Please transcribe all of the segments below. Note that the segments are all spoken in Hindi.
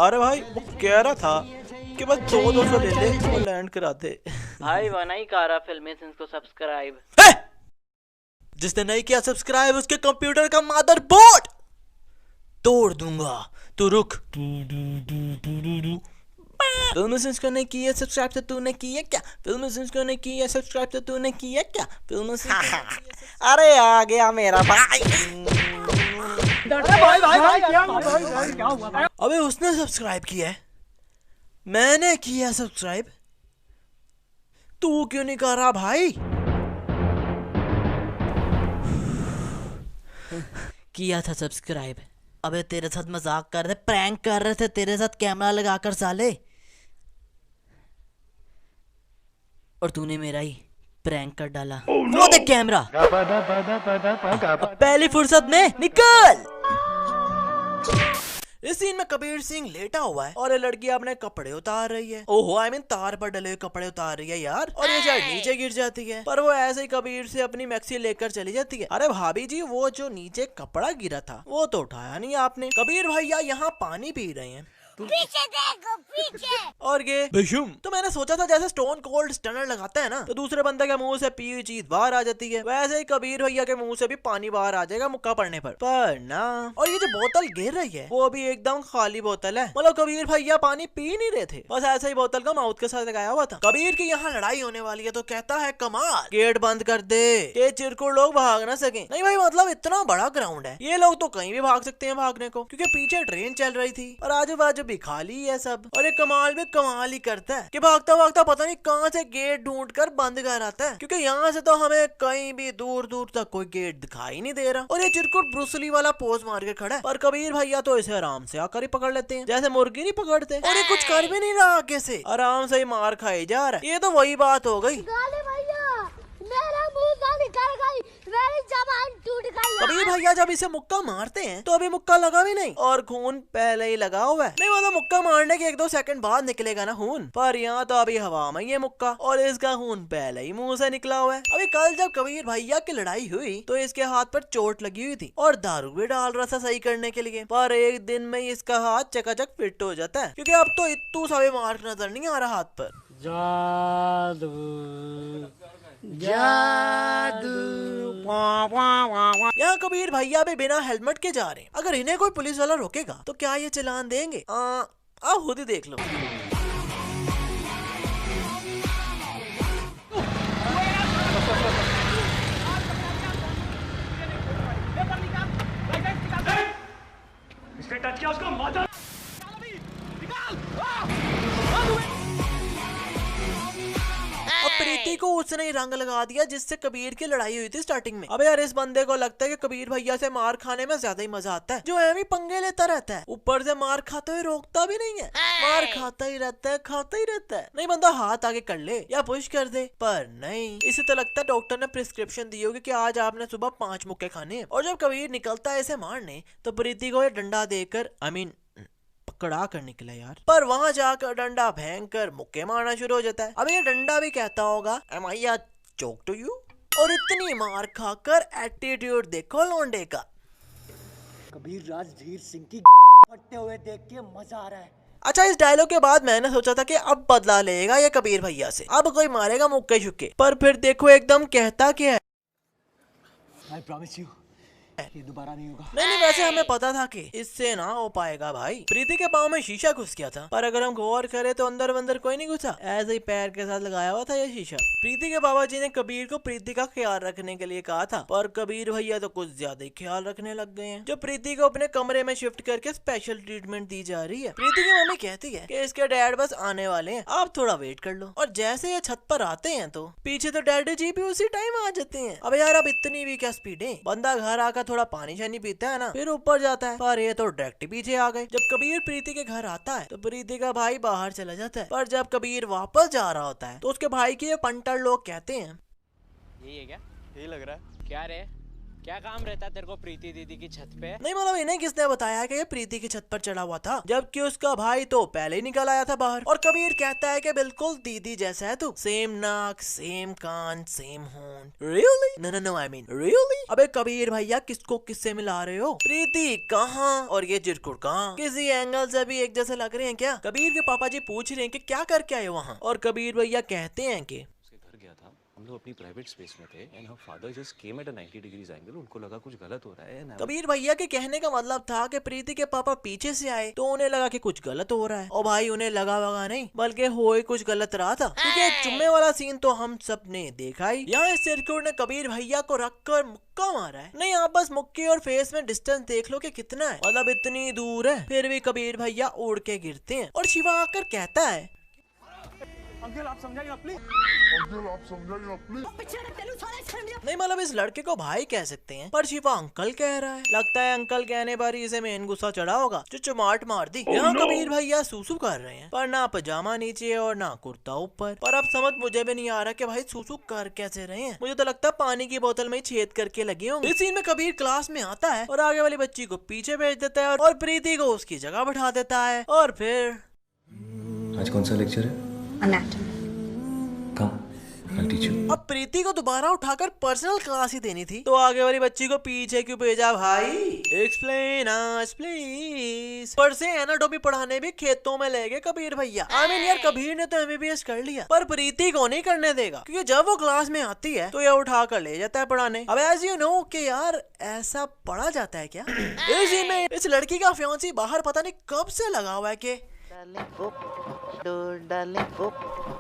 अरे भाई वो कह रहा था कि बस 200 ले ले वो लैंड करा दे। भाई वनाई कारा फिल्में को सब्सक्राइब। जिसने नहीं किया सब्सक्राइब उसके कंप्यूटर का मदरबोर्ड तोड़ दूंगा। तू रुक। फिल्म को नहीं किया सब्सक्राइब तो तूने किया क्या? फिल्म को नहीं किया सब्सक्राइब तो तूने किया क्या? फिल्म अरे आ गया मेरा भाई। अबे उसने सब्सक्राइब किया है, मैंने किया सब्सक्राइब, तू क्यों नहीं कर रहा भाई? किया था सब्सक्राइब। अबे तेरे साथ मजाक कर रहे थे, प्रैंक कर रहे थे तेरे साथ कैमरा लगाकर साले, और तूने मेरा ही प्रैंक कर डाला। वो देख कैमरा। पहली फुर्सत में निकल। इस सीन में कबीर सिंह लेटा हुआ है और ये लड़की अपने कपड़े उतार रही है। ओहो आई मीन तार पर डले हुए कपड़े उतार रही है यार, और ये शायद नीचे गिर जाती है, पर वो ऐसे ही कबीर से अपनी मैक्सी लेकर चली जाती है। अरे भाभी जी वो जो नीचे कपड़ा गिरा था वो तो उठाया नहीं आपने। कबीर भैया यहाँ पानी पी रहे हैं, पीछे देखो पीछे। और ये बेशुम। तो मैंने सोचा था जैसे स्टोन कोल्ड स्टनर लगाता है ना तो दूसरे बंदे के मुंह से पी हुई चीज बाहर आ जाती है, वैसे ही कबीर भैया के मुंह से भी पानी बाहर आ जाएगा मुक्का पड़ने पर ना। और ये जो बोतल गिर रही है वो भी एकदम खाली बोतल है, मतलब कबीर भैया पानी पी नहीं रहे थे, बस ऐसे ही बोतल का माउथ के साथ लगाया हुआ था। कबीर की यहाँ लड़ाई होने वाली है तो कहता है कमाल गेट बंद कर दे, ये चिरकुट लोग भाग ना सके। नहीं भाई मतलब इतना बड़ा ग्राउंड है, ये लोग तो कहीं भी भाग सकते हैं भागने को, क्योंकि पीछे ट्रेन चल रही थी और आजू बाजू भी खाली है सब। और ये कमाल भी कमाल ही करता है कि भागता भागता पता नहीं कहां से गेट ढूंढकर बंद कर आता है, क्योंकि यहाँ से तो हमें कहीं भी दूर दूर तक कोई गेट दिखाई नहीं दे रहा। और ये चिरकुट ब्रूसली वाला पोज मार के खड़ा है, पर कबीर भैया तो इसे आराम से आकर ही पकड़ लेते हैं, जैसे मुर्गी नहीं पकड़ते। और ये कुछ कर भी नहीं रहा, आगे से आराम से ही मार खाई जा रहा है। ये तो वही बात हो गई, मेरा मुंह से निकल गई, मेरी जबान टूट गई। कबीर भैया जब इसे मुक्का मारते हैं तो अभी मुक्का लगा भी नहीं और खून पहले ही लगा हुआ है। नहीं मतलब मुक्का मारने के 1-2 सेकंड बाद निकलेगा ना खून, पर यहाँ तो अभी हवा में ये मुक्का और इसका खून पहले ही मुंह से निकला हुआ है। अभी कल जब कबीर भैया की लड़ाई हुई तो इसके हाथ पर चोट लगी हुई थी और दारू भी डाल रहा था सही करने के लिए, पर एक दिन में इसका हाथ चकाचक फिट हो जाता है, क्योंकि अब तो इतू सा भी मार्क नजर नहीं आ रहा हाथ पर। जादू जादू। यहाँ कबीर भैया भी बिना हेलमेट के जा रहे हैं, अगर इन्हें कोई पुलिस वाला रोकेगा तो क्या ये चालान देंगे? आप खुद ही देख लो। टच किया उसको मार। प्रीति को उसने रंग लगा दिया जिससे कबीर की लड़ाई हुई थी स्टार्टिंग में। अबे यार इस बंदे को लगता है कि कबीर भैया से मार खाने में ज्यादा ही मजा आता है, जो एवं पंगे लेता रहता है, ऊपर से मार खाते हुए रोकता भी नहीं है, मार खाता ही रहता है खाता ही रहता है। नहीं बंदा हाथ आगे कर ले या पुश कर दे, पर नहीं, इसे तो लगता है डॉक्टर ने प्रिस्क्रिप्शन दी होगी कि आज आपने सुबह 5 मुक्के खाने हैं। और जब कबीर निकलता है इसे मारने तो प्रीति को ये डंडा देकर पकड़ा कर निकला यार, पर वहां जाकर डंडा भयंकर मुक्के मारना शुरू हो जाता है। अब ये डंडा भी कहता होगा am I a joke to you, और इतनी मार खाकर एटीट्यूड देखो लौंडे का। कबीर राजधीर सिंह की फटते हुए देख के मजा आ रहा है। अच्छा इस डायलॉग के बाद मैंने सोचा था कि अब बदला लेगा ये कबीर भैया से, अब कोई मारेगा मुक्के शुक्के, पर फिर देखो एकदम कहता क्या है, I promise you, ये दोबारा नहीं होगा। नहीं वैसे हमें पता था कि इससे ना हो पाएगा भाई। प्रीति के पाँव में शीशा घुस गया था, पर अगर हम गौर करें तो अंदर अंदर कोई नहीं घुसा, ऐसे ही पैर के साथ लगाया हुआ था ये शीशा। प्रीति के बाबा जी ने कबीर को प्रीति का ख्याल रखने के लिए कहा था, पर कबीर भैया तो कुछ ज्यादा ही ख्याल रखने लग गए हैं। जो प्रीति को अपने कमरे में शिफ्ट करके स्पेशल ट्रीटमेंट दी जा रही है। प्रीति की मम्मी कहती है कि इसके डैड बस आने वाले हैं, आप थोड़ा वेट कर लो। और जैसे ये छत पर आते हैं तो पीछे तो डैडी जी भी उसी टाइम आ जाते हैं। अब यार अब इतनी भी क्या स्पीड है, बंदा घर आकर थोड़ा पानी शानी पीता है ना फिर ऊपर जाता है, पर ये तो डायरेक्ट पीछे आ गए। जब कबीर प्रीति के घर आता है तो प्रीति का भाई बाहर चला जाता है, पर जब कबीर वापस जा रहा होता है तो उसके भाई के पंटर लोग कहते हैं यही है क्या? यही लग रहा है। क्या रे? क्या काम रहता है तेरे को प्रीति दीदी की छत पे? नहीं मतलब इन्हें किसने बताया कि ये प्रीति की छत पर चढ़ा हुआ था, जबकि उसका भाई तो पहले ही निकल आया था बाहर। और कबीर कहता है कि बिल्कुल दीदी जैसा है तू, सेम नाक, सेम कान, सेम होंठ। Really? No no no, I mean really? अबे कबीर भैया किसको किससे मिला रहे हो? प्रीति कहाँ और ये चिरकुट कहाँ? किसी एंगल से भी एक जैसे लग रहे हैं क्या? कबीर के पापा जी पूछ रहे हैं कि क्या करके आए वहाँ, और कबीर भैया कहते हैं कि घर गया था, हम लोग अपनी प्राइवेट स्पेस में थे and her father just came at a 90 degrees angle. उनको लगा कुछ गलत हो रहा है। कबीर भैया के कहने का मतलब था कि प्रीति के पापा पीछे से आए तो उन्हें लगा कि कुछ गलत हो रहा है, और भाई उन्हें लगा वगा नहीं बल्कि हो ही कुछ गलत रहा था, क्योंकि चुम्मे वाला सीन तो हम सब ने देखा ही। यहाँ इस सिरकुट ने कबीर भैया को रखकर मुक्का मारा है। नहीं आप बस मुक्के और फेस में डिस्टेंस देख लो कि कितना है, मतलब इतनी दूर है, फिर भी कबीर भैया उड़ के गिरते हैं। और शिवा आकर कहता है अंकल आप समझाइए प्लीज। नहीं मतलब इस लड़के को भाई कह सकते हैं, पर शिवा अंकल कह रहा है। लगता है अंकल कहने पर ही इसे मेन गुस्सा चढ़ा होगा जो चुमाट मार दी। यहाँ कबीर भैया सूसू कर रहे हैं, पर ना पजामा नीचे और ना कुर्ता ऊपर। पर अब समझ मुझे भी नहीं आ रहा कि भाई सूसू कर कैसे रहे हैं। मुझे तो लगता है पानी की बोतल में ही छेद करके लगे होंगे। इस सीन में कबीर क्लास में आता है और आगे वाली बच्ची को पीछे भेज देता है और प्रीति को उसकी जगह बैठा देता है। और फिर आज कौन सा लेक्चर है? Come, I'll teach you. अब प्रीति को दोबारा उठाकर पर्सनल क्लास ही देनी थी, तो आगे वाली बच्ची को पीछे क्यों भेजा भाई? Explain us please. पर से एनाटॉमी पढ़ाने भी खेतों में ले गए कबीर भैया। आई मीन यार कबीर ने तो एमबीबीएस कर लिया, पर प्रीति को नहीं करने देगा, क्योंकि जब वो क्लास में आती है तो ये उठा कर ले जाता है पढ़ाने। अब एज यू नो कि यार ऐसा पढ़ा जाता है क्या? इस सीन में इस लड़की का फियांसी बाहर पता नहीं कब से लगा हुआ है कि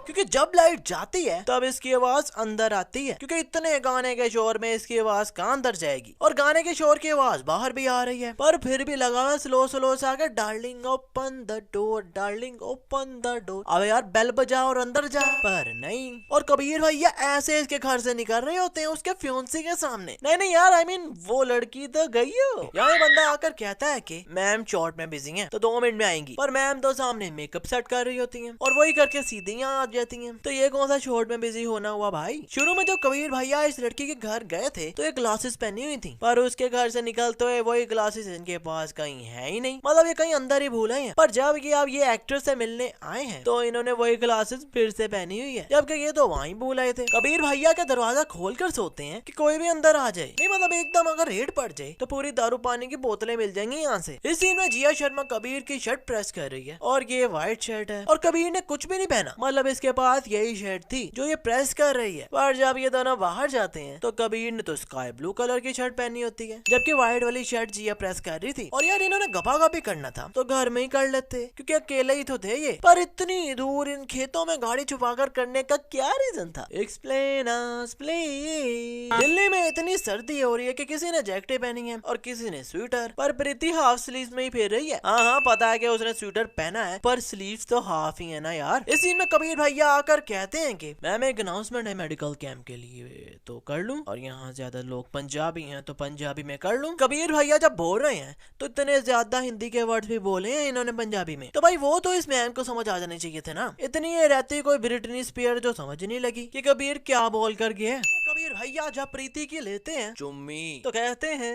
क्योंकि जब लाइट जाती है तब इसकी आवाज अंदर आती है, क्योंकि इतने गाने के शोर में इसकी आवाज कहाँ अंदर जाएगी, और गाने के शोर की आवाज बाहर भी आ रही है। पर फिर भी लगा हुआ स्लो स्लो से आके darling open the door, darling open the door. अबे यार बेल बजा और अंदर जा, पर नहीं। और कबीर भैया ऐसे इसके घर से निकल रहे होते हैं उसके फियांसी के सामने। नहीं नहीं यार आई मीन वो लड़की तो गई हो। यहाँ बंदा आकर कहता है कि मैम शॉर्ट में बिजी हैं तो 2 मिनट में आएंगी, पर मैम तो सामने मेकअप सेट कर रही होती हैं और वही करके सीधे यहाँ आ जाती हैं। तो ये कौन सा शॉर्ट में बिजी होना हुआ भाई? शुरू में जब कबीर भैया इस लड़की के घर गए थे तो ये ग्लासेस पहनी हुई थी, पर उसके घर से निकलते हुए वही ग्लासेस इनके पास कहीं है ही नहीं, मतलब ये कहीं अंदर ही भूले हैं। पर जब ये अब ये एक्टर से मिलने आए हैं तो इन्होंने वही ग्लासेस फिर से पहनी हुई है, जबकि ये तो वहीं भूल आए थे। कबीर भैया का दरवाजा खोलकर सोते हैं कि कोई भी अंदर आ जाए। नहीं मतलब एकदम अगर रेड पड़ जाए तो पूरी दारू पानी की बोतलें मिल जाएंगी यहाँ से। इस सीन में जिया शर्मा कबीर की शर्ट प्रेस कर रही है और ये व्हाइट शर्ट है और कबीर ने कुछ भी नहीं पहना, मतलब इसके पास यही शर्ट थी जो ये प्रेस कर रही है। पर जब ये दोनों बाहर जाते हैं तो कबीर ने तो स्काई ब्लू कलर की शर्ट पहनी होती है, जबकि व्हाइट वाली शर्ट जिया प्रेस कर रही थी। और यार इन्होंने गपागपी करना था तो घर में ही कर लेते, क्योंकि अकेले ही तो थे ये। पर इतनी दूर इन खेतों में गाड़ी छुपाकर करने का क्या रीजन था? Explain us please. दिल्ली में इतनी सर्दी हो रही है कि किसी ने जैकेट पहनी है और किसी ने स्वेटर, पर प्रीति हाफ स्लीव में ही फिर रही है। हाँ पता है कि उसने स्वेटर पहना है पर स्लीव्स तो हाफ ही है ना यार। इस सीन में कबीर भैया आकर कहते हैं कि मैम एक अनाउंसमेंट है मेडिकल कैंप के लिए, तो कर लूं? और यहाँ ज्यादा लोग पंजाबी हैं तो पंजाबी में कर लूं? कबीर भैया जब बोल रहे हैं तो इतने ज्यादा हिंदी के वर्ड्स भी बोले हैं इन्होंने पंजाबी में, तो भाई वो तो इस मैम को समझ आ जाने चाहिए थे ना। इतनी ये रहती कोई ब्रिटनी स्पीयर जो समझ नहीं लगी कि कबीर क्या बोल कर गए। कबीर भैया जब प्रीति की लेते हैं चुम्मी तो कहते हैं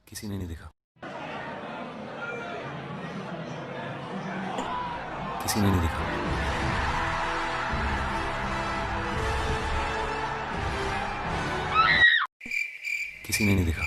किसी ने नहीं देखा, किसी ने नहीं देखा। किसी ने नहीं देखा।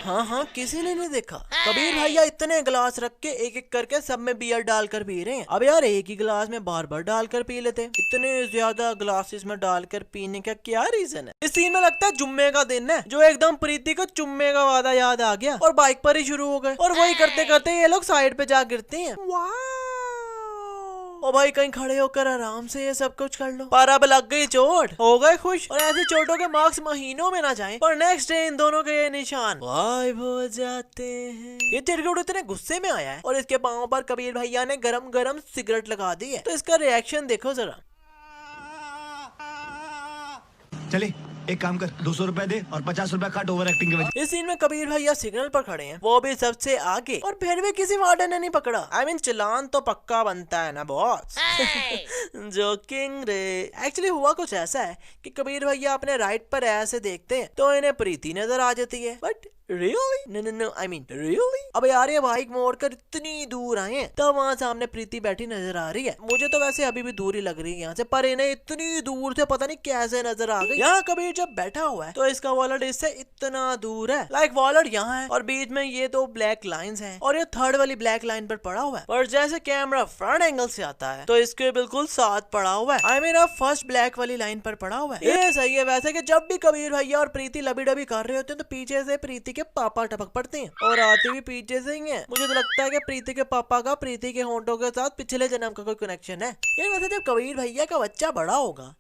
हाँ किसी ने नहीं देखा। कबीर भैया इतने गिलास रख के एक एक करके सब में बियर डालकर पी रहे हैं। अब यार एक ही गिलास में बार बार डालकर पी लेते, इतने ज्यादा ग्लासेस में डालकर पीने का क्या रीजन है? इस सीन में लगता है जुम्मे का दिन है, जो एकदम प्रीति को चुम्मे का वादा याद आ गया और बाइक पर ही शुरू हो गए, और वही करते करते ये लोग साइड पे जा गिरते हैं। ओ भाई कहीं खड़े होकर आराम से ये सब कुछ कर लो। पर अब लग गई चोट, हो गए खुश, और ऐसी चोटों के मार्क्स महीनों में ना जाएं, पर नेक्स्ट डे इन दोनों के ये निशान गायब हो जाते हैं। ये चिरकुट इतने गुस्से में आया है और इसके पांव पर कबीर भैया ने गरम गरम सिगरेट लगा दी है, तो इसका रिएक्शन देखो जरा। चले एक काम कर 200 रुपए दे और 50 रुपए काट ओवर एक्टिंग के वजह। इस सीन में कबीर भैया सिग्नल पर खड़े हैं, वो भी सबसे आगे, और फिर भी किसी वार्डन ने नहीं पकड़ा। I mean, चालान तो पक्का बनता है ना बॉस। जोकिंग रे। एक्चुअली हुआ कुछ ऐसा है कि कबीर भैया अपने राइट पर ऐसे देखते हैं तो इन्हें प्रीति नजर आ जाती है। But really no I mean really. अब यार ये बाइक मोड़कर इतनी दूर आए हैं तब वहाँ सामने प्रीति बैठी नजर आ रही है। मुझे तो वैसे अभी भी दूर ही लग रही है यहाँ से, पर इन्हें इतनी दूर से पता नहीं कैसे नजर आ गई। यहाँ कबीर जब बैठा हुआ है तो इसका वॉलेट इससे इतना दूर है, लाइक वॉलेट यहाँ है और बीच में ये दो ब्लैक लाइंस हैं और ये थर्ड वाली ब्लैक लाइन पर पड़ा हुआ है। और जैसे कैमरा फ्रंट एंगल से आता है तो इसके बिल्कुल साथ पड़ा हुआ है। आई मीन फर्स्ट ब्लैक वाली लाइन पर पड़ा हुआ है। ये सही है वैसे कि जब भी कबीर भैया और प्रीति लबी डबी कर रहे होते हैं तो पीछे से प्रीति के पापा टपक पड़ते हैं और आते भी पीछे से ही हैं। मुझे तो लगता है कि प्रीति के पापा का प्रीति के होंठों के साथ पिछले जन्म का कोई कनेक्शन है। यार वैसे जब कबीर भैया का बच्चा बड़ा होगा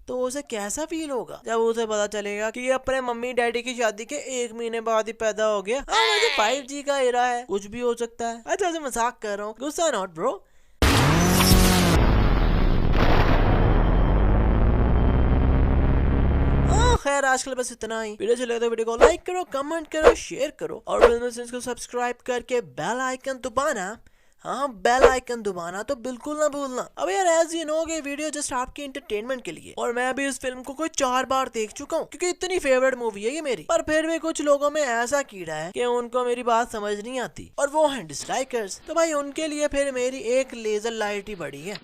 तो उसे कैसा फील होगा जब उसे पता चलेगा कि ये अपने मम्मी डैडी की शादी के 1 महीने बाद ही पैदा हो गया। हाँ वैसे 5G का एरा है, कुछ भी हो सकता है। अच्छा ऐसे मजाक कर रहा हूँ, गुस्सा नॉट ब्रो। खैर आजकल बस इतना ही। वीडियो चले तो वीडियो को लाइक करो, कमेंट करो, शेयर करो और फिल्म को सब्सक्राइब करके बेल आइकन दबाना। हाँ बेल आइकन दबाना तो बिल्कुल ना भूलना। अब यार एज यू नो ये वीडियो जस्ट आपके एंटरटेनमेंट के लिए, और मैं भी इस फिल्म को कोई 4 बार देख चुका हूँ क्योंकि इतनी फेवरेट मूवी है ये मेरी। पर फिर भी कुछ लोगों में ऐसा कीड़ा है कि उनको मेरी बात समझ नहीं आती और वो हैं डिसलाइकर्स। तो भाई उनके लिए फिर मेरी एक लेजर लाइट ही बड़ी है।